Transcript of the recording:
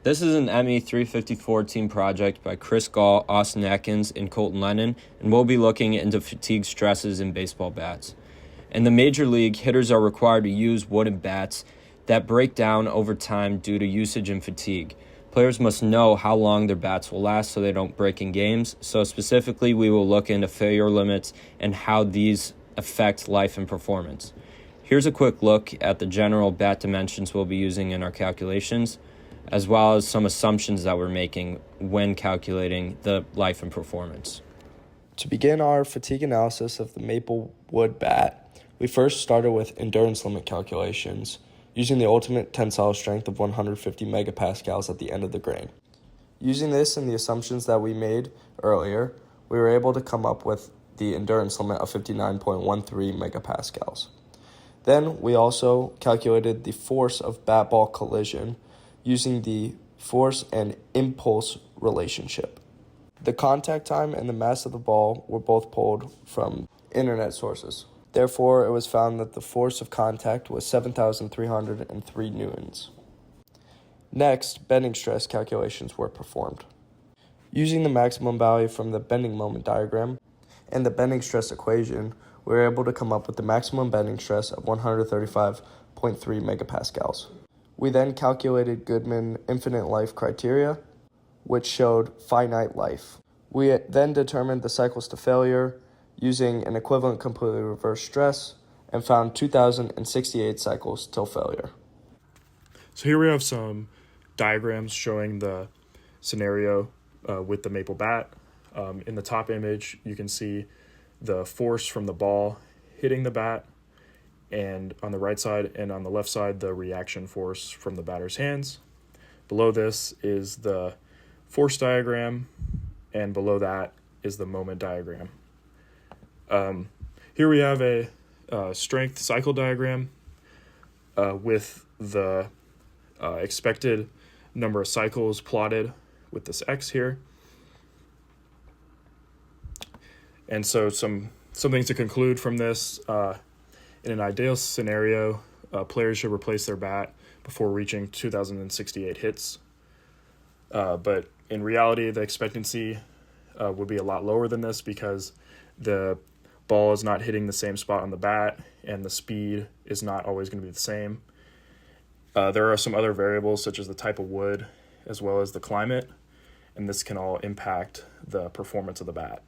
This is an ME354 team project by Chris Galle, Austin Adkins, and Colton Lennen, and we'll be looking into fatigue stresses in baseball bats. In the major league, hitters are required to use wooden bats that break down over time due to usage and fatigue. Players must know how long their bats will last so they don't break in games. So specifically, we will look into failure limits and how these affect life and performance. Here's a quick look at the general bat dimensions we'll be using in our calculations, as well as some assumptions that we're making when calculating the life and performance. To begin our fatigue analysis of the maple wood bat, we first started with endurance limit calculations, using the ultimate tensile strength of 150 megapascals at the end of the grain. Using this and the assumptions that we made earlier, we were able to come up with the endurance limit of 59.13 megapascals. Then we also calculated the force of bat ball collision using the force and impulse relationship. The contact time and the mass of the ball were both pulled from internet sources. Therefore, it was found that the force of contact was 7,303 newtons. Next, bending stress calculations were performed. Using the maximum value from the bending moment diagram and the bending stress equation, we were able to come up with the maximum bending stress of 135.3 megapascals. We then calculated Goodman infinite life criteria, which showed finite life. We then determined the cycles to failure using an equivalent completely reverse stress and found 2,068 cycles till failure. So here we have some diagrams showing the scenario with the maple bat. In the top image, you can see the force from the ball hitting the bat, and on the right side and on the left side, the reaction force from the batter's hands. Below this is the force diagram, and below that is the moment diagram. Here we have a strength cycle diagram with the expected number of cycles plotted with this X here. And so some things to conclude from this. In an ideal scenario, players should replace their bat before reaching 2,068 hits. But in reality, the expectancy would be a lot lower than this because the ball is not hitting the same spot on the bat and the speed is not always going to be the same. There are some other variables such as the type of wood as well as the climate, and this can all impact the performance of the bat.